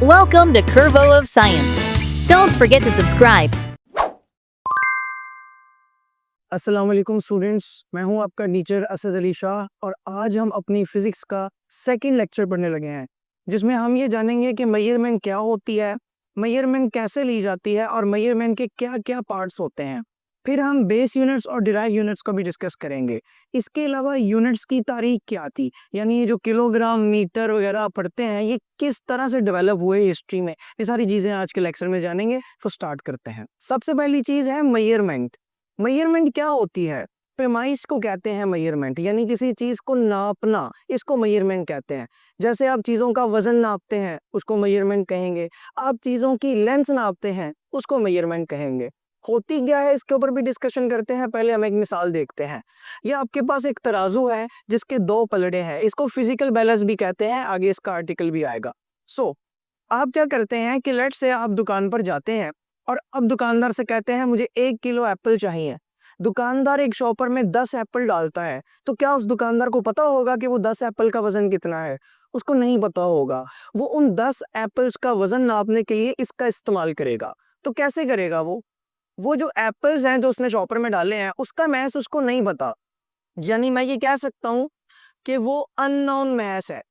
Welcome to Curvo of Science. Don't forget to subscribe. अस्सलाम वालेकुम students, मैं हूं आपका टीचर असद अली शाह और आज हम अपनी फिज़िक्स का सेकंड लेक्चर पढ़ने लगे हैं जिसमें हम ये जानेंगे कि मेजरमेंट क्या होती है, मेजरमेंट कैसे ली जाती है और मेजरमेंट के क्या क्या पार्ट्स होते हैं। फिर हम बेस यूनिट्स और डिराइव यूनिट्स को भी डिस्कस करेंगे। इसके अलावा यूनिट्स की तारीख क्या थी, यानी ये जो किलोग्राम मीटर वगैरह पढ़ते हैं ये किस तरह से डेवलप हुए हिस्ट्री में, ये सारी चीज़ें आज के लेक्चर में जानेंगे। तो स्टार्ट करते हैं। सबसे पहली चीज़ है मेजरमेंट। मेजरमेंट क्या होती है? पैमाइश को कहते हैं मेजरमेंट, यानी किसी चीज को नापना, इसको मेजरमेंट कहते हैं। जैसे आप चीजों का वजन नापते हैं उसको मेजरमेंट कहेंगे, आप चीजों की लेंथ नापते हैं उसको मेजरमेंट कहेंगे। होती क्या है इसके ऊपर भी डिस्कशन करते हैं। पहले हम एक मिसाल देखते हैं। ये आपके पास एक तराजू है जिसके दो पलड़े हैं, इसको फिजिकल बैलेंस भी कहते हैं, आगे इसका आर्टिकल भी आएगा। आप क्या करते हैं कि लेट से आप दुकान पर जाते हैं और अब दुकानदार से कहते हैं मुझे 1 किलो एप्पल चाहिए। दुकानदार एक शॉपर में 10 एप्पल डालता है, तो क्या उस दुकानदार को पता होगा कि वो 10 एप्पल का वजन कितना है? उसको नहीं पता होगा। वो उन 10 एप्पल्स का वजन नापने के लिए इसका इस्तेमाल करेगा। तो कैसे करेगा वो जो एप्पल्स हैं जो उसने शॉपर में डाले हैं उसका मैथ उसको नहीं पता, यानी मैं ये कह सकता हूँ कि वो अननोन मैथ है।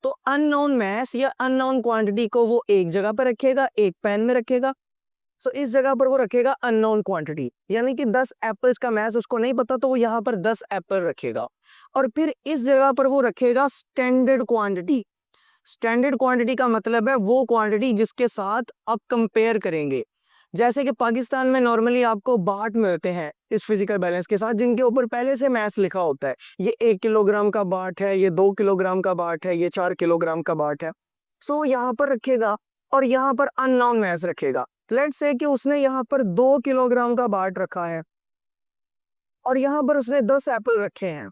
तो अननोन मैथ या अननोन क्वांटिटी को वो एक जगह पर रखेगा, एक पेन में रखेगा। इस जगह पर वो रखेगा अननोन क्वांटिटी, यानी कि 10 एप्पल्स का मैथ उसको नहीं पता, तो वो यहाँ पर 10 एप्पल रखेगा। और फिर इस जगह पर वो रखेगा स्टैंडर्ड क्वांटिटी। स्टैंडर्ड क्वांटिटी का मतलब है वो क्वांटिटी जिसके साथ आप कंपेयर करेंगे। जैसे कि पाकिस्तान में नॉर्मली आपको बाट मिलते हैं इस फिजिकल बैलेंस के साथ, जिनके ऊपर पहले से मैथ्स लिखा होता है। ये 1 किलोग्राम का बाट है, ये 2 किलोग्राम का बाट है, ये 4 किलोग्राम का बाट है। यहाँ पर रखेगा और यहाँ पर अननोन मैथ्स रखेगा। लेट्स से कि उसने यहाँ पर 2 किलोग्राम का बाट रखा है और यहाँ पर उसने 10 एप्पल रखे हैं।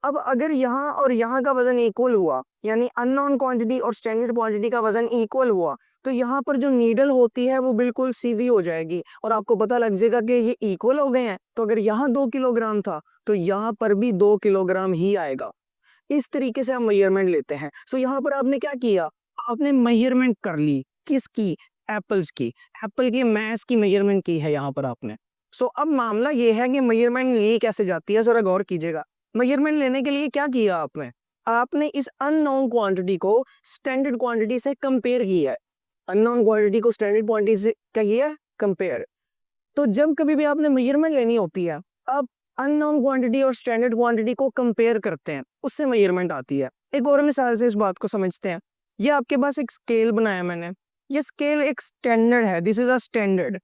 अब अगर यहाँ और यहाँ का वजन इक्वल हुआ, यानी अननोन क्वांटिटी और स्टैंडर्ड क्वांटिटी का वजन इक्वल हुआ, तो यहाँ पर जो नीडल होती है वो बिल्कुल सीधी हो जाएगी और आपको पता लग जाएगा कि ये इक्वल हो गए हैं। तो अगर यहाँ 2 किलोग्राम था तो यहाँ पर भी 2 किलोग्राम ही आएगा। इस तरीके से हम मेजरमेंट लेते हैं। यहाँ पर आपने क्या किया, आपने मेजरमेंट कर ली। किसकी? एप्पल्स की। एप्पल की मैथ की मेजरमेंट की है यहाँ पर आपने। अब मामला ये है कि मेजरमेंट ली कैसे जाती है, जरा गौर कीजिएगा। मेजरमेंट लेने के लिए क्या किया आपने? आपने इस अननोन क्वांटिटी को स्टैंडर्ड क्वांटिटी से कंपेयर किया है। अननोन क्वांटिटी को स्टैंडर्ड क्वांटिटी से क्या किया? कंपेयर। तो जब कभी भी आपने मेजरमेंट लेनी होती है, अब अननोन क्वांटिटी और स्टैंडर्ड क्वांटिटी को कंपेयर करते हैं, उससे मेजरमेंट आती है। एक और मिसाल से इस बात को समझते हैं। ये आपके पास एक स्केल बनाया मैंने, ये स्केल एक स्टैंडर्ड है, दिस इज अ स्टैंडर्ड,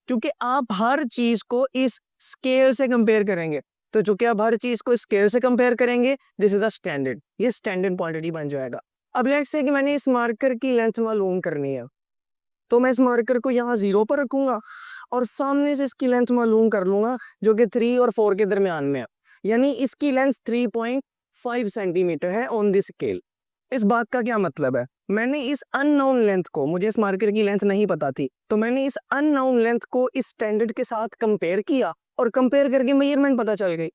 क्योंकि आप हर चीज को इस स्केल से कंपेयर करेंगे। तो चूंकि आप हर चीज को स्केल से कंपेयर करेंगे, दिस इज अ स्टैंडर्ड, ये स्टैंडर्ड क्वांटिटी बन जाएगा। अब लेट्स से कि मैंने इस मार्कर की लेंथ मालूम करनी है, तो मैं इस मार्कर को यहाँ 0 पर रखूंगा और सामने से इसकी लेंथ मालूम कर लूंगा जो कि 3 और 4 के दरमियान में है, यानी इसकी लेंथ 3.5 सेंटीमीटर है ऑन दिस स्केल। इस बात का क्या मतलब है? मैंने इस अननोन लेंथ को, मुझे इस मार्कर की लेंथ नहीं पता थी, तो मैंने इस अननोन लेंथ को इस स्टैंडर्ड के साथ कंपेयर किया और कंपेयर करके मेजरमेंट पता चल गई।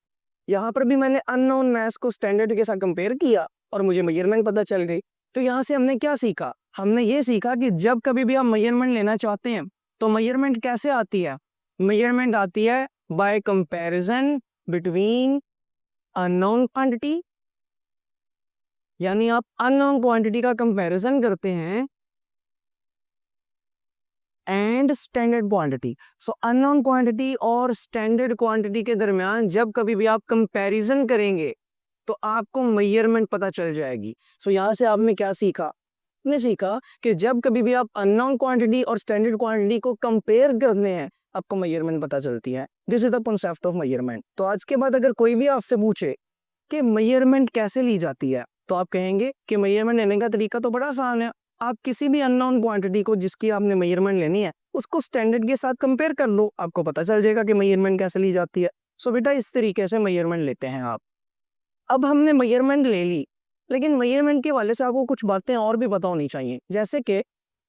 यहाँ पर भी मैंने अननोन मैथ्स को स्टैंडर्ड के साथ कंपेयर किया और मुझे मेजरमेंट पता चल गई। तो यहाँ से हमने क्या सीखा? हमने ये सीखा कि जब कभी भी आप मेजरमेंट लेना चाहते हैं तो मेजरमेंट कैसे आती है? मेजरमेंट आती है bye comparison between unknown quantity, यानी आप अननोन क्वांटिटी का कंपैरिजन करते हैं and standard quantity. Unknown quantity और स्टैंडर्ड क्वांटिटी के दरमियान जब कभी भी आप कंपैरिजन करेंगे तो आपको मेजरमेंट पता चल जाएगी। यहाँ से आपने क्या सीखा? आपने सीखा कि जब कभी भी आप अननोन क्वांटिटी और स्टैंडर्ड क्वांटिटी को कंपेयर करने हैं आपको मेजरमेंट पता चलती है। This is the concept of measurement. तो आज के बाद अगर कोई भी आपसे पूछे कि मेजरमेंट कैसे ली जाती है, तो आप कहेंगे कि मेजरमेंट लेने का तरीका तो बड़ा आसान है। आप किसी भी अननोन क्वांटिटी को जिसकी आपने मेजरमेंट लेनी है उसको स्टैंडर्ड के साथ कंपेयर कर लो, आपको पता चल जाएगा कि मेजरमेंट कैसे ली जाती है। बेटा इस तरीके से मेजरमेंट लेते हैं आप। अब हमने मेजरमेंट ले ली, लेकिन मेजरमेंट के वाले से आपको कुछ बातें और भी पता होनी चाहिए, जैसे कि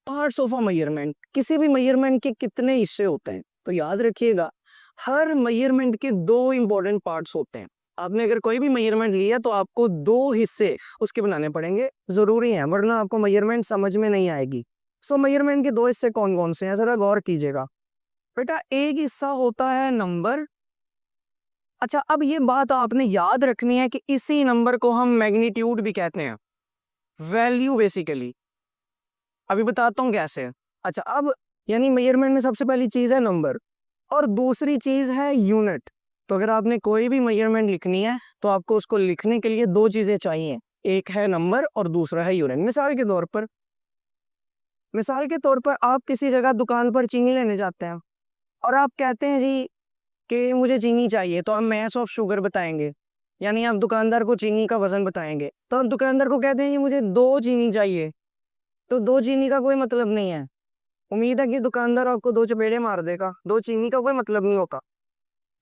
पार्ट्स ऑफ अ मेजरमेंट। किसी भी मेजरमेंट के कितने हिस्से होते हैं? तो याद रखिएगा, हर मेजरमेंट के 2 इंपॉर्टेंट पार्ट्स होते हैं। आपने अगर कोई भी मेजरमेंट लिया तो आपको 2 हिस्से उसके बनाने पड़ेंगे, जरूरी है, वरना आपको मेजरमेंट समझ में नहीं आएगी। सो मेजरमेंट के दो हिस्से कौन कौन से हैं, जरा गौर कीजिएगा बेटा। एक हिस्सा होता है नंबर। अच्छा, अब ये बात आपने याद रखनी है कि इसी नंबर को हम मैग्नीट्यूड भी कहते हैं, वैल्यू बेसिकली। अभी बताता हूँ कैसे। अच्छा, अब यानी मेजरमेंट में सबसे पहली चीज है नंबर और दूसरी चीज है यूनिट। तो अगर आपने कोई भी मेजरमेंट लिखनी है तो आपको उसको लिखने के लिए दो चीजें चाहिए, एक है नंबर और दूसरा है यूनिट। मिसाल के तौर पर आप किसी जगह दुकान पर चीनी लेने जाते हैं और आप कहते हैं जी कि मुझे चीनी चाहिए, तो आप मैस ऑफ शुगर बताएंगे, यानी आप दुकानदार को चीनी का वजन बताएंगे। तो आप दुकानदार को कहते हैं जी मुझे 2 चीनी चाहिए, तो 2 चीनी का कोई मतलब नहीं है। उम्मीद है कि दुकानदार आपको 2 चपेड़े मार देगा, 2 चीनी का कोई मतलब नहीं होता।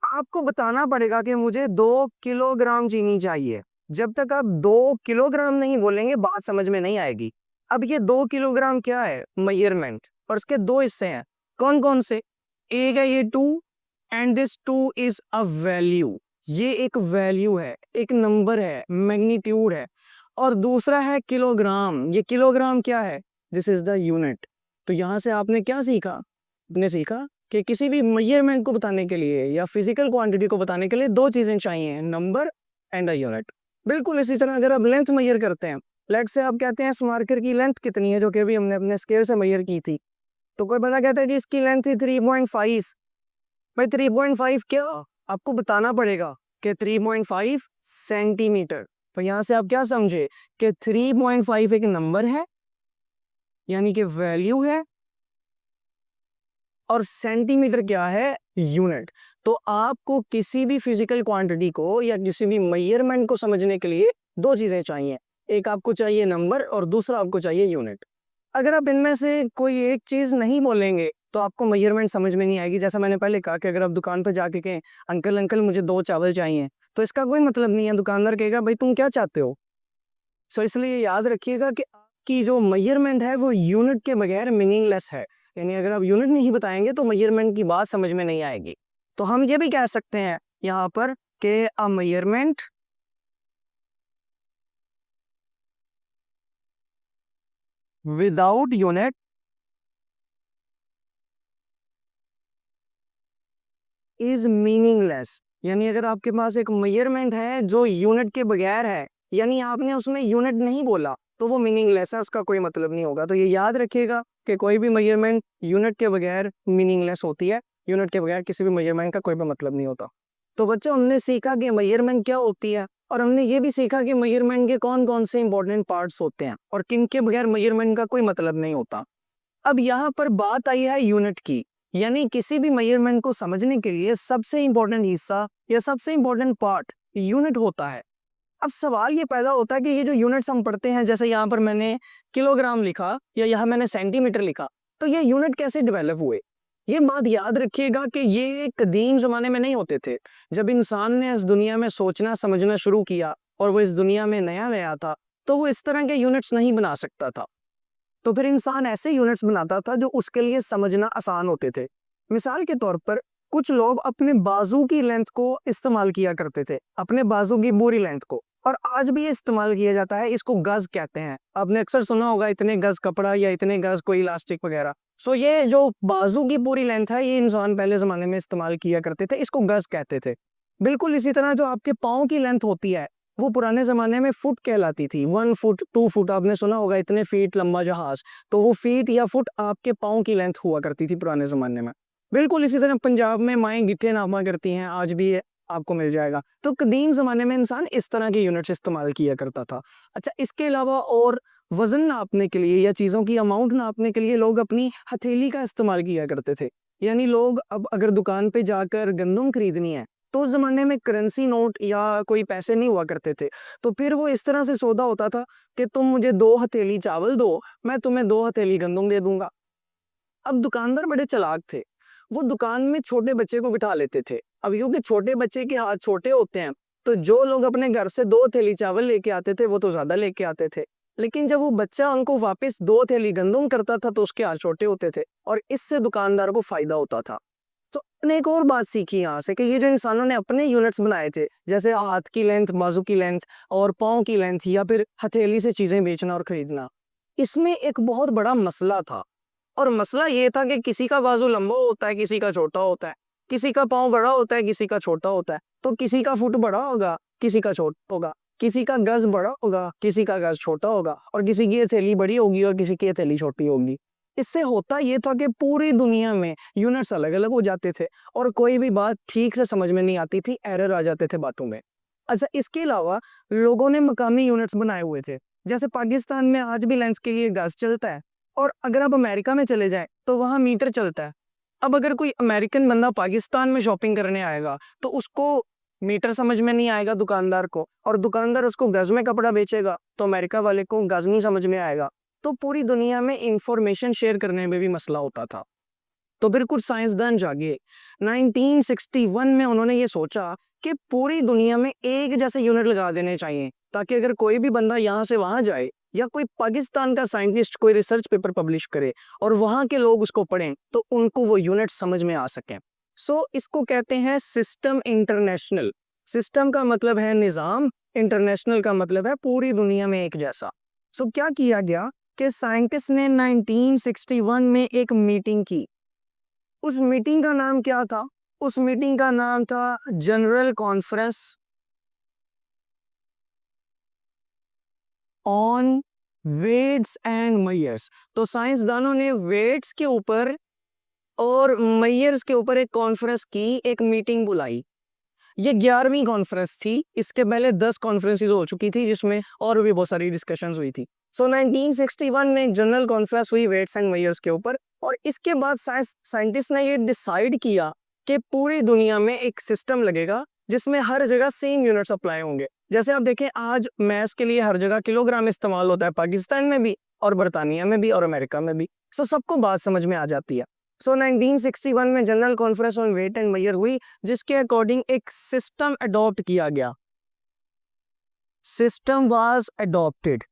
आपको बताना पड़ेगा कि मुझे 2 किलोग्राम चीनी चाहिए। जब तक आप 2 किलोग्राम नहीं बोलेंगे बात समझ में नहीं आएगी। अब ये 2 किलोग्राम क्या है, मेजरमेंट, और इसके दो हिस्से हैं। कौन कौन से? एक है ये 2 and this 2 is a value. ये एक वैल्यू है, एक नंबर है, मैग्नीट्यूड है। और दूसरा है किलोग्राम। ये किलोग्राम क्या है? This is the unit. तो यहां से आपने क्या सीखा? आपने सीखा कि किसी भी मेजरमेंट को बताने के लिए या फिजिकल क्वांटिटी को बताने के लिए दो चीजें चाहिए, नंबर एंड अ यूनिट। बिल्कुल इसी तरह अगर आप लेंथ मेजर करते हैं, लेट से आप कहते हैं इस मार्कर की लेंथ कितनी है, जो कि अभी हमने अपने स्केल से मेजर की थी। तो कोई बंदा कहता है जी इसकी लेंथ थी 3.5। भाई 3.5 क्या? आपको बताना पड़ेगा कि 3.5 सेंटीमीटर। तो यहां से आप क्या समझे कि 3.5 एक नंबर है, यानी कि वैल्यू है, और सेंटीमीटर क्या है? यूनिट। तो आपको किसी भी फिजिकल क्वांटिटी को या किसी भी मेजरमेंट को समझने के लिए दो चीजें चाहिए, एक आपको चाहिए नंबर और दूसरा आपको चाहिए यूनिट। अगर आप इनमें से कोई एक चीज नहीं बोलेंगे तो आपको मेजरमेंट समझ में नहीं आएगी। जैसा मैंने पहले कहा कि अगर आप दुकान पर जाके कहें अंकल अंकल मुझे 2 चावल चाहिए, तो इसका कोई मतलब नहीं है। दुकानदार कहेगा भाई तुम क्या चाहते हो। सो इसलिए याद रखिएगा कि आपकी जो मेजरमेंट है वो यूनिट के बगैर मीनिंगलेस है। यानी अगर आप यूनिट नहीं बताएंगे तो मेजरमेंट की बात समझ में नहीं आएगी। तो हम ये भी कह सकते हैं यहाँ पर कि अ measurement without unit is meaningless. यानी अगर आपके पास एक मेजरमेंट है जो यूनिट के बगैर है, यानी आपने उसमें यूनिट नहीं बोला, तो वो मीनिंगलेस है, उसका कोई मतलब नहीं होगा। तो ये याद रखिएगा कि कोई भी मेजरमेंट यूनिट के बगैर मीनिंगलेस होती है। यूनिट के बगैर किसी भी मेजरमेंट का कोई भी मतलब नहीं होता। तो बच्चों हमने सीखा कि मेजरमेंट क्या होती है, और हमने ये भी सीखा कि मेजरमेंट के कौन कौन से इंपॉर्टेंट पार्ट्स होते हैं और किन के बगैर मेजरमेंट का कोई मतलब नहीं होता। अब यहाँ पर बात आई है यूनिट की। यानी किसी भी मेजरमेंट को समझने के लिए सबसे इंपॉर्टेंट हिस्सा या सबसे इंपॉर्टेंट पार्ट यूनिट होता है। अब सवाल ये पैदा होता है कि ये जो यूनिट्स हम पढ़ते हैं, जैसे यहाँ पर मैंने किलोग्राम लिखा या यहाँ मैंने सेंटीमीटर लिखा, तो ये यूनिट कैसे डेवलप हुए? ये बात याद रखिएगा कि ये कदीम जमाने में नहीं होते थे। जब इंसान ने इस दुनिया में सोचना समझना शुरू किया और वो इस दुनिया में नया नया था, तो वो इस तरह के यूनिट्स नहीं बना सकता था। तो फिर इंसान ऐसे यूनिट्स बनाता था जो उसके लिए समझना आसान होते थे। मिसाल के तौर पर कुछ लोग अपने बाजू की लेंथ को इस्तेमाल किया करते थे, अपने बाजू की पूरी लेंथ को, और आज भी ये इस्तेमाल किया जाता है। इसको गज कहते हैं। आपने अक्सर सुना होगा इतने गज कपड़ा या इतने गज कोई इलास्टिक वगैरह। सो ये जो बाजू की पूरी लेंथ है, ये इंसान पहले जमाने में इस्तेमाल किया करते थे, इसको गज कहते थे। बिल्कुल इसी तरह जो आपके पाँव की लेंथ होती है वो पुराने जमाने में फुट कहलाती थी। 1 फुट 2 फुट, आपने सुना होगा इतने फीट लंबा जहाज। तो वो फीट या फुट आपके पाँव की लेंथ हुआ करती थी पुराने जमाने में। बिल्कुल इसी तरह पंजाब में माएँ गिट्ठे नापा करती हैं, आज भी ये आपको मिल जाएगा। तो कदीम जमाने में इंसान इस तरह के यूनिट्स इस्तेमाल किया करता था। अच्छा, इसके अलावा और वजन नापने के लिए या चीज़ों की अमाउंट नापने के लिए लोग अपनी हथेली का इस्तेमाल किया करते थे। यानी लोग अब अगर दुकान पे जाकर गंदम खरीदनी है, तो उस जमाने में करेंसी नोट या कोई पैसे नहीं हुआ करते थे। तो फिर वो इस तरह से सौदा होता था कि तुम मुझे 2 हथेली चावल दो, मैं तुम्हें 2 हथेली गंदम दे दूंगा। अब दुकानदार बड़े चालाक थे। वो दुकान में छोटे बच्चे को बिठा लेते थे। अब क्योंकि छोटे बच्चे के हाथ छोटे होते हैं, तो जो लोग अपने घर से 2 थैली चावल लेके आते थे वो तो ज्यादा लेके आते थे। लेकिन जब वो बच्चा उनको वापस 2 थैली गंदम करता था तो उसके हाथ छोटे होते थे, और इससे दुकानदार को फायदा होता था। तो मैंने एक और बात सीखी यहाँ से कि ये जो इंसानों ने अपने यूनिट्स बनाए थे, जैसे हाथ की लेंथ, बाजू की लेंथ और पाँव की लेंथ, या फिर हथेली से चीजें बेचना और खरीदना, इसमें एक बहुत बड़ा मसला था, और मसला ये था कि किसी का बाजू लंबा होता है, किसी का छोटा होता है, किसी का पाँव बड़ा होता है, किसी का छोटा होता है। तो किसी का फुट बड़ा होगा, किसी का छोटा होगा, किसी का गज बड़ा होगा, किसी का गज छोटा होगा, और किसी की हथेली बड़ी होगी और किसी की हथेली छोटी होगी। इससे होता ये था कि पूरी दुनिया में यूनिट्स अलग अलग हो जाते थे और कोई भी बात ठीक से समझ में नहीं आती थी, एरर आ जाते थे बातों में। अच्छा, इसके अलावा लोगों ने मकामी यूनिट्स बनाए हुए थे। जैसे पाकिस्तान में आज भी लेंस के लिए गज चलता है, और अगर आप अमेरिका में चले जाएं तो वहाँ मीटर चलता है। अब अगर कोई अमेरिकन बंदा पाकिस्तान में शॉपिंग करने आएगा तो उसको मीटर समझ में नहीं आएगा दुकानदार को, और दुकानदार उसको गज में कपड़ा बेचेगा तो अमेरिका वाले को गज नहीं समझ में आएगा। तो पूरी दुनिया में इंफॉर्मेशन शेयर करने में भी मसला होता था। तो फिर कुछ साइंसदान जागे, 1961 में उन्होंने ये सोचा कि पूरी दुनिया में एक जैसे यूनिट लगा देने चाहिए, ताकि अगर कोई भी बंदा यहाँ से वहां जाए या कोई पाकिस्तान का साइंटिस्ट कोई रिसर्च पेपर पब्लिश करे और वहां के लोग उसको पढ़ें तो उनको वो यूनिट समझ में आ सके। सो इसको कहते हैं सिस्टम इंटरनेशनल। सिस्टम का मतलब है निज़ाम, इंटरनेशनल का मतलब है पूरी दुनिया में एक जैसा। सो क्या किया गया कि साइंटिस्ट ने 1961 में एक मीटिंग की। उस मीटिंग का नाम क्या था? उस मीटिंग का नाम था general conference on weights and measures. तो साइंसदानों ने वेट्स के ऊपर और मेजर्स के ऊपर एक कॉन्फ्रेंस की, एक मीटिंग बुलाई। ये 11वीं कॉन्फ्रेंस थी। इसके पहले 10 कॉन्फ्रेंसेस हो चुकी थी जिसमें और भी बहुत सारी डिस्कशंस हुई थी। सो 1961 में एक जनरल कॉन्फ्रेंस हुई वेट्स एंड मेजर्स के ऊपर, और इसके बाद साइंटिस्ट ने ये डिसाइड किया कि पूरी दुनिया में एक सिस्टम लगेगा जिसमें हर जगह सेम यूनिट्स अप्लाई होंगे। जैसे आप देखें, आज मैथ्स के लिए हर जगह किलोग्राम इस्तेमाल होता है, पाकिस्तान में भी और बरतानिया में भी और अमेरिका में भी। सो सबको बात समझ में आ जाती है। सो 1961 में general conference on weight and measure हुई, जिसके अकॉर्डिंग एक सिस्टम अडॉप्ट किया गया। System was adopted.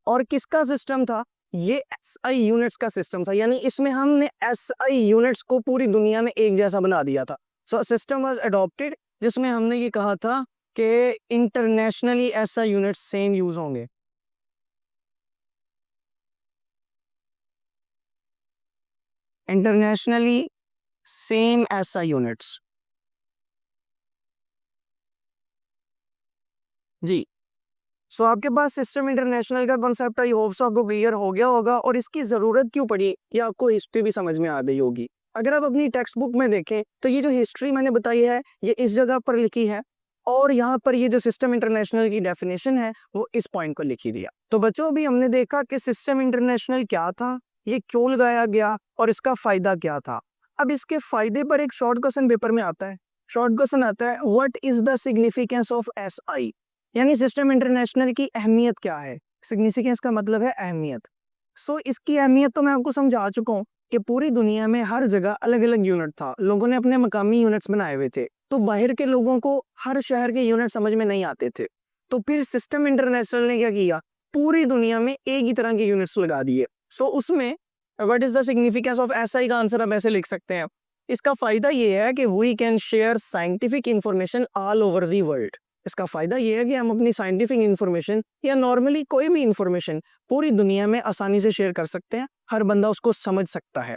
और किसका सिस्टम था? ये एसआई यूनिट्स का सिस्टम था, यानी इसमें हमने एसआई यूनिट्स को पूरी दुनिया में एक जैसा बना दिया था। सो सिस्टम वाज अडॉप्टेड, जिसमें हमने ये कहा था कि internationally SI units same use होंगे। Internationally same SI units. जी। सो आपके पास सिस्टम इंटरनेशनल का कॉन्सेप्ट आई होप सो आपको क्लियर हो गया होगा, और इसकी ज़रूरत क्यों पड़ी ये आपको हिस्ट्री भी समझ में आ गई होगी। अगर आप अपनी टेक्स्ट बुक में देखें तो ये जो हिस्ट्री मैंने बताई है ये इस जगह पर लिखी है, और यहाँ पर ये जो सिस्टम इंटरनेशनल की डेफिनेशन है वो इस पॉइंट को लिखी दिया। तो बच्चों, अभी हमने देखा कि सिस्टम इंटरनेशनल क्या था, ये क्यों लगाया गया और इसका फ़ायदा क्या था। अब इसके फ़ायदे पर एक शॉर्ट क्वेश्चन पेपर में आता है। शॉर्ट क्वेश्चन आता है, what is the significance of SI, यानी सिस्टम इंटरनेशनल की अहमियत क्या है। सिग्निफिकेंस का मतलब है अहमियत। सो इसकी अहमियत तो मैं आपको समझा चुका हूँ कि पूरी दुनिया में हर जगह अलग अलग यूनिट था, लोगों ने अपने मकामी यूनिट्स बनाए हुए थे, तो बाहर के लोगों को हर शहर के यूनिट समझ में नहीं आते थे। तो फिर सिस्टम इंटरनेशनल ने क्या किया, पूरी दुनिया में एक ही तरह के यूनिट्स लगा दिए। सो उसमें what is the significance of SI का आंसर हम ऐसे लिख सकते हैं, इसका फायदा ये है कि we can share scientific information all over the world. इसका फायदा ये है कि हम अपनी साइंटिफिक इंफॉर्मेशन या नॉर्मली कोई भी इंफॉर्मेशन पूरी दुनिया में आसानी से शेयर कर सकते हैं, हर बंदा उसको समझ सकता है।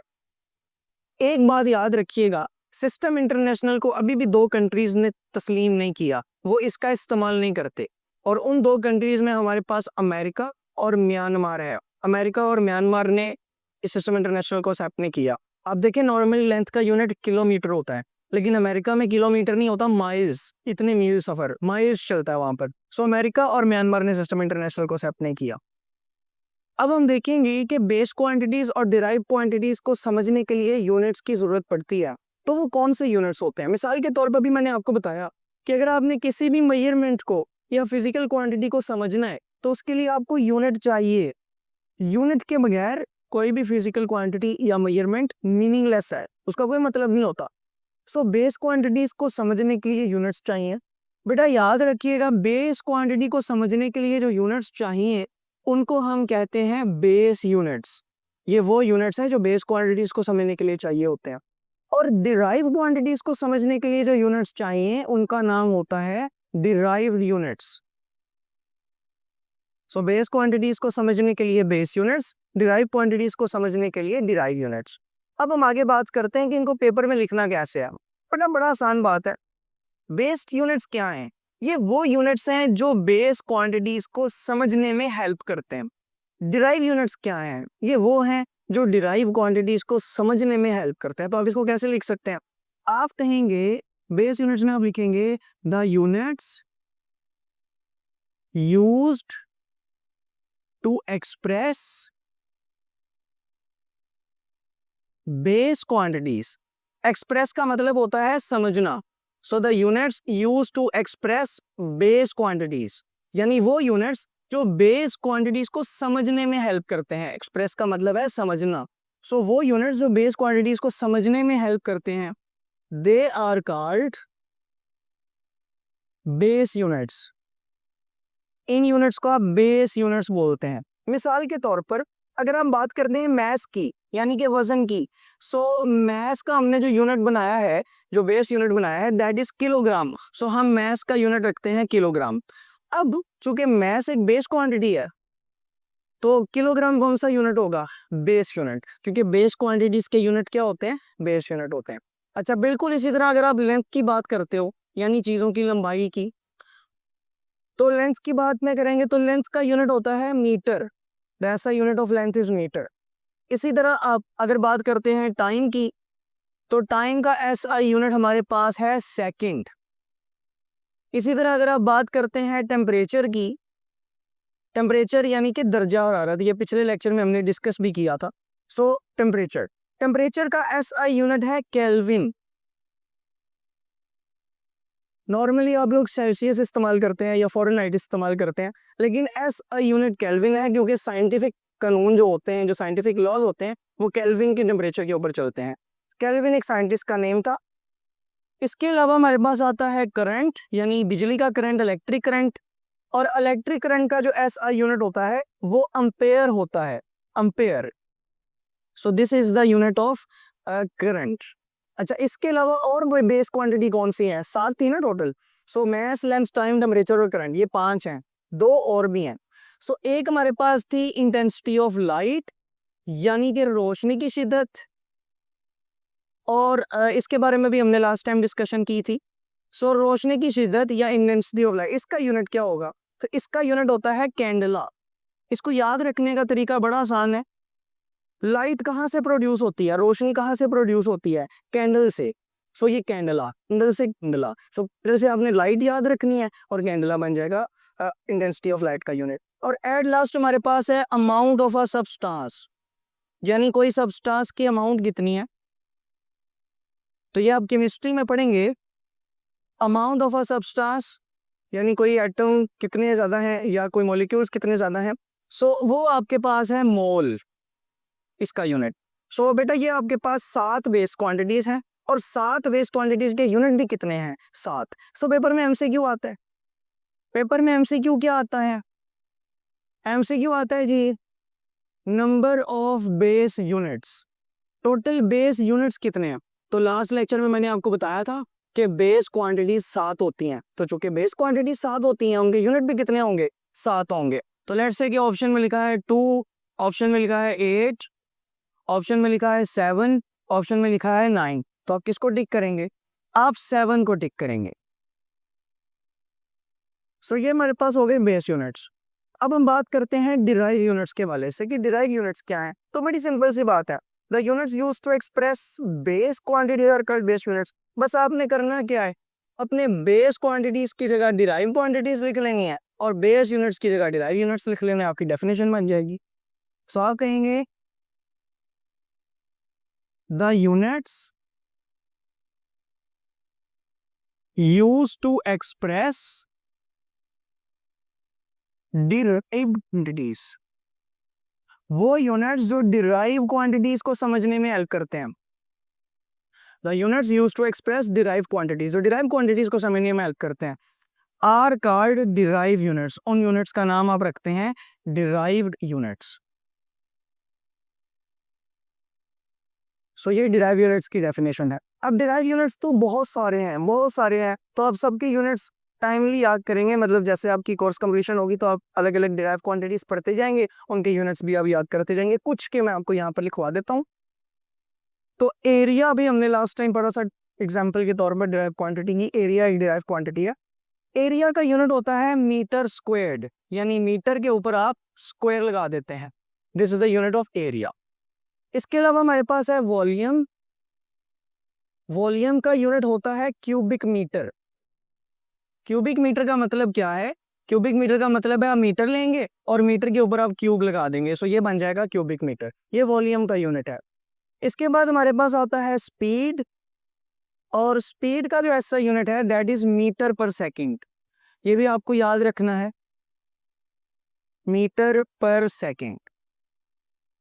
एक बात याद रखिएगा, सिस्टम इंटरनेशनल को अभी भी 2 कंट्रीज ने तस्लीम नहीं किया, वो इसका इस्तेमाल नहीं करते, और उन 2 कंट्रीज में हमारे पास अमेरिका और म्यांमार है। अमेरिका और म्यांमार ने इस सिस्टम इंटरनेशनल को एक्सेप्ट नहीं किया। आप देखें, नॉर्मल लेंथ का यूनिट किलोमीटर होता है, लेकिन अमेरिका में किलोमीटर नहीं होता, माइल्स। इतने मील सफर माइल्स चलता है वहां पर। सो अमेरिका और म्यांमार ने सिस्टम इंटरनेशनल को एक्सेप्ट नहीं किया। अब हम देखेंगे कि बेस क्वांटिटीज और डिराइव क्वांटिटीज को समझने के लिए यूनिट्स की जरूरत पड़ती है। तो वो कौन से यूनिट्स होते हैं? मिसाल के तौर पर भी मैंने आपको बताया कि अगर आपने किसी भी मेजरमेंट को या फिजिकल क्वांटिटी को समझना है तो उसके लिए आपको यूनिट चाहिए। यूनिट के बगैर कोई भी फिजिकल क्वांटिटी या मेजरमेंट मीनिंगलेस है, उसका कोई मतलब नहीं होता। सो बेस क्वांटिटीज को समझने के लिए यूनिट्स चाहिए। बेटा याद रखिएगा, बेस क्वांटिटी को समझने के लिए जो यूनिट्स चाहिए उनको हम कहते हैं बेस यूनिट्स। ये वो यूनिट्स हैं जो बेस क्वांटिटीज को समझने के लिए चाहिए होते हैं। और डिराइव क्वांटिटीज को समझने के लिए जो यूनिट्स चाहिए उनका नाम होता है derived units. So base quantities को समझने के लिए बेस यूनिट्स, डिराइव क्वांटिटीज को समझने के लिए डिराइव यूनिट्स। अब हम आगे बात करते हैं कि इनको पेपर में लिखना कैसे है। बड़ा आसान बात है। बेस यूनिट्स क्या हैं? ये वो यूनिट्स हैं जो बेस क्वांटिटीज को समझने में हेल्प करते हैं। डिराइव यूनिट्स क्या हैं? ये वो हैं जो डिराइव क्वांटिटीज को समझने में हेल्प करते हैं। तो आप इसको कैसे लिख सकते हैं? आप कहेंगे बेस यूनिट्स में आप लिखेंगे the units used to express base quantities. Express का मतलब होता है समझना। So the units use to express base quantities, यानी वो यूनिट्स जो बेस क्वांटिटीज को समझने में हेल्प करते हैं। एक्सप्रेस का मतलब है समझना। सो वो यूनिट्स जो बेस क्वांटिटीज को समझने में हेल्प करते हैं, they are called base units. इन यूनिट्स को आप बेस यूनिट्स बोलते हैं। मिसाल के तौर पर अगर हम बात करते हैं मैस की, यानी कि वजन की, सो मैस का हमने जो यूनिट बनाया है, जो बेस यूनिट बनाया है, दैट इज किलोग्राम। सो हम मैस का यूनिट रखते हैं किलोग्राम। अब चूंकि मैस एक बेस क्वांटिटी है, तो किलोग्राम कौन सा यूनिट होगा? बेस यूनिट, क्योंकि बेस क्वांटिटीज के यूनिट क्या होते हैं? बेस यूनिट होते हैं। अच्छा, बिल्कुल इसी तरह अगर आप लेंथ की बात करते हो, यानी चीजों की लंबाई की, तो लेंथ की बात में करेंगे तो लेंथ का यूनिट होता है मीटर। ऐसा unit of length is metre. इसी तरह आप अगर बात करते हैं टाइम की, तो टाइम का एसआई यूनिट हमारे पास है सेकंड। इसी तरह अगर आप बात करते हैं टेम्परेचर की, टेम्परेचर यानी कि दर्जा हरारत, ये पिछले लेक्चर में हमने डिस्कस भी किया था। सो टेम्परेचर, टेम्परेचर का एसआई यूनिट है केल्विन। नॉर्मली आप लोग सेल्सियस इस्तेमाल करते हैं या फ़ारेनहाइट इस्तेमाल करते हैं, लेकिन एसआई यूनिट केल्विन है, क्योंकि साइंटिफिक कानून जो होते हैं, जो साइंटिफिक लॉज होते हैं, वो केल्विन के टेम्परेचर के ऊपर चलते हैं। केल्विन एक साइंटिस्ट का नेम था। इसके अलावा हमारे पास आता है करंट, यानी बिजली का करंट, इलेक्ट्रिक करंट। और इलेक्ट्रिक करंट का जो एसआई यूनिट होता है वो अम्पेयर होता है, ampere. So this is the unit of current. अच्छा, इसके अलावा और कोई बेस क्वांटिटी कौन सी है? 7 थी ना टोटल। सो मैस, लेंथ, टाइम, टेम्परेचर और करंट, ये 5 हैं। 2 और भी हैं। सो एक हमारे पास थी इंटेंसिटी ऑफ लाइट, यानी कि रोशनी की शिद्दत। और इसके बारे में भी हमने लास्ट टाइम डिस्कशन की थी। सो रोशनी की शिद्दत या इंटेंसिटी ऑफ लाइट, इसका यूनिट क्या होगा? तो इसका यूनिट होता है कैंडला। इसको याद रखने का तरीका बड़ा आसान है। लाइट कहाँ से प्रोड्यूस होती है? रोशनी कहाँ से प्रोड्यूस होती है? कैंडल से। सो ये कैंडला, कैंडल से कैंडला। सो फिर से आपने लाइट याद रखनी है और कैंडला बन जाएगा इंटेंसिटी ऑफ लाइट का यूनिट। और एट लास्ट हमारे पास है अमाउंट ऑफ अ सबस्टांस, यानी कोई सबस्टांस की अमाउंट कितनी है। तो ये आप केमिस्ट्री में पढ़ेंगे। अमाउंट ऑफ अ सबस्टांस यानी कोई एटम कितने ज़्यादा हैं या कोई मॉलिक्यूल्स कितने ज़्यादा हैं। सो वो आपके पास है मोल, इसका यूनिट। सो बेटा ये आपके पास 7 बेस क्वांटिटीज हैं और 7 बेस क्वांटिटीज के यूनिट भी कितने हैं? 7। सो पेपर में एमसीक्यू आता है। पेपर में एमसीक्यू क्या आता है? एमसीक्यू आता है जी, number of base units. Total base units कितने हैं? तो लास्ट लेक्चर में मैंने आपको बताया था कि बेस क्वांटिटीज 7 होती हैं। तो चूंकि बेस क्वांटिटीज 7 होती हैं, उनके यूनिट भी कितने होंगे? 7 होंगे। तो लेट्स से कि ऑप्शन में लिखा है 2, ऑप्शन में लिखा है 8, ऑप्शन में लिखा है 7, ऑप्शन में लिखा है 9। तो आप किसको टिक करेंगे? आप 7 को टिक करेंगे। सो ये हमारे पास हो गए बेस यूनिट्स। अब हम बात करते हैं डिराइव यूनिट्स के वाले से कि डिराइव यूनिट्स क्या हैं। तो बड़ी सिंपल सी बात है, the units used to express base quantity are called base units. बस आपने करना क्या है, अपने बेस क्वांटिटीज की जगह डिराइव क्वांटिटीज लिख लेनी है और बेस यूनिट्स की जगह डिराइव यूनिट्स लिख लेना है, आपकी डेफिनेशन बन जाएगी। सो आप कहेंगे the units used to express derived quantities, वो यूनिट्स जो डिराइव क्वांटिटीज को समझने में हेल्प करते हैं। The units used to express derive quantities, जो डिराइव क्वांटिटीज को समझने में हेल्प करते हैं, आर कॉल्ड डिराइव यूनिट्स। उन यूनिट्स का नाम आप रखते हैं डिराइव्ड यूनिट्स। सो ये डिराइव यूनिट्स की डेफिनेशन है। अब डिराइव यूनिट्स तो बहुत सारे हैं, बहुत सारे हैं। तो अब सबके यूनिट्स टाइमली याद करेंगे, मतलब जैसे आपकी कोर्स कंप्लीशन होगी तो आप अलग अलग डिराइव क्वांटिटीज पढ़ते जाएंगे, उनके यूनिट्स भी आप याद करते जाएंगे। कुछ के मैं आपको यहाँ पर लिखवा देता हूँ। तो एरिया भी हमने लास्ट टाइम पढ़ा था एग्जाम्पल के तौर पर डिराइव क्वांटिटी की। एरिया एक डिराइव क्वांटिटी है। एरिया का यूनिट होता है मीटर स्क्वायर्ड, यानी मीटर के ऊपर आप स्क्वायर लगा देते हैं। This is the unit of area. इसके अलावा हमारे पास है वॉल्यूम। वॉल्यूम का यूनिट होता है क्यूबिक मीटर। क्यूबिक मीटर का मतलब क्या है? क्यूबिक मीटर का मतलब है आप मीटर लेंगे और मीटर के ऊपर आप क्यूब लगा देंगे, सो ये बन जाएगा क्यूबिक मीटर। ये वॉल्यूम का यूनिट है। इसके बाद हमारे पास आता है स्पीड, और स्पीड का जो ऐसा यूनिट है दैट इज मीटर पर सेकंड। ये भी आपको याद रखना है, मीटर पर सेकंड।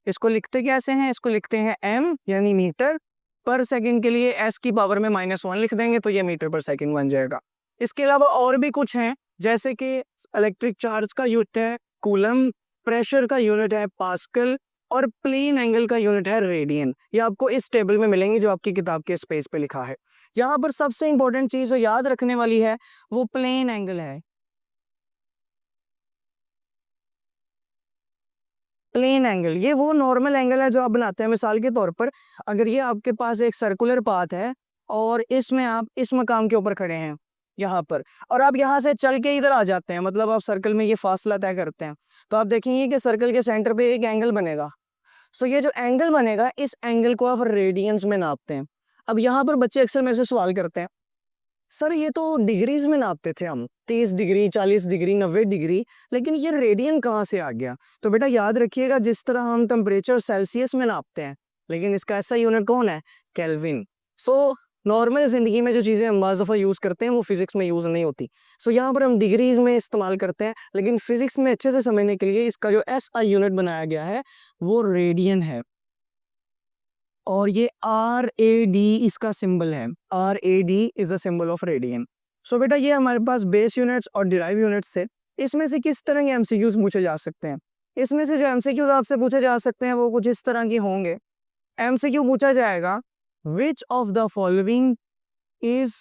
इसको लिखते कैसे हैं? इसको लिखते हैं m, यानी मीटर पर सेकंड के लिए s की पावर में -1 लिख देंगे तो ये मीटर पर सेकंड बन जाएगा। इसके अलावा और भी कुछ हैं, जैसे कि इलेक्ट्रिक चार्ज का यूनिट है कूलम, प्रेशर का यूनिट है पास्कल, और प्लेन एंगल का यूनिट है रेडियन। ये आपको इस टेबल में मिलेंगे जो आपकी किताब के पेज पे लिखा है। यहाँ पर सबसे इंपॉर्टेंट चीज जो याद रखने वाली है वो प्लेन एंगल है। प्लेन एंगल ये वो नॉर्मल एंगल है जो आप बनाते हैं। मिसाल के तौर पर अगर ये आपके पास एक सर्कुलर पाथ है और इसमें आप इस मकाम के ऊपर खड़े हैं यहाँ पर, और आप यहाँ से चल के इधर आ जाते हैं, मतलब आप सर्कल में ये फासला तय करते हैं, तो आप देखेंगे कि सर्कल के सेंटर पे एक एंगल बनेगा। सो ये जो एंगल बनेगा इस एंगल को आप रेडियंस में नापते हैं। अब यहाँ पर बच्चे अक्सर मेरे से सवाल करते हैं, सर ये तो डिग्रीज में नापते थे हम, 30 डिग्री, 40 डिग्री, 90 डिग्री, लेकिन ये रेडियन कहाँ से आ गया? तो बेटा याद रखिएगा, जिस तरह हम टेम्परेचर सेल्सियस में नापते हैं, लेकिन इसका ऐसा यूनिट कौन है? केल्विन। सो नॉर्मल जिंदगी में जो चीज़ें हम बाज़ दफ़ा यूज़ करते हैं वो फिजिक्स में यूज़ नहीं होती। सो यहाँ पर हम डिग्रीज में इस्तेमाल करते हैं, लेकिन फिजिक्स में अच्छे से समझने के लिए इसका जो SI यूनिट बनाया गया है वो रेडियन है, और ये RAD इसका सिंबल है। RAD is a symbol of radian. So बेटा ये हमारे पास बेस यूनिट्स और डिराइव यूनिट्स है। इसमें से किस तरह के MCQs पूछे जा सकते हैं? इसमें से जो MCQs आपसे पूछे जा सकते हैं वो कुछ इस तरह के होंगे। MCQ पूछा जाएगा, which of the following is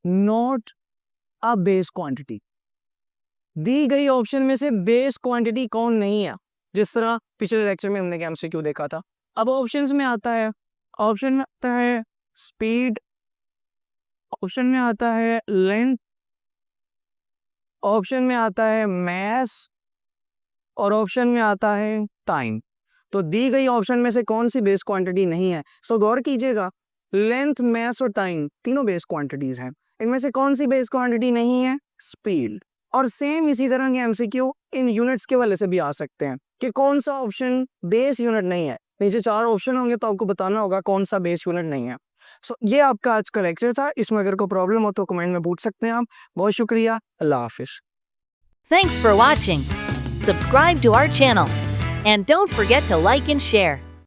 not a base quantity? दी गई ऑप्शन में से बेस क्वांटिटी कौन नहीं है? जिस तरह पिछले लेक्चर में हमने MCQ देखा था। अब ऑप्शंस में आता है, ऑप्शन में आता है स्पीड, ऑप्शन में आता है लेंथ, ऑप्शन में आता है मैस, और ऑप्शन में आता है टाइम। तो दी गई ऑप्शन में से कौन सी बेस क्वांटिटी नहीं है? सो गौर कीजिएगा, लेंथ, मैस और टाइम तीनों बेस क्वांटिटीज हैं। इनमें से कौन सी बेस क्वांटिटी नहीं है? स्पीड। और सेम इसी तरह के MCQ इन यूनिट्स के वाले से भी आ सकते हैं कि कौन सा ऑप्शन बेस यूनिट नहीं है। नीचे 4 ऑप्शन होंगे तो आपको बताना होगा कौन सा बेस यूनिट नहीं है। सो ये आपका आज का लेक्चर था। इसमें अगर कोई प्रॉब्लम हो तो कमेंट में पूछ सकते हैं आप। बहुत शुक्रिया, अल्लाह हाफिज। Thanks for watching. Subscribe to our channel. And don't forget to like and share.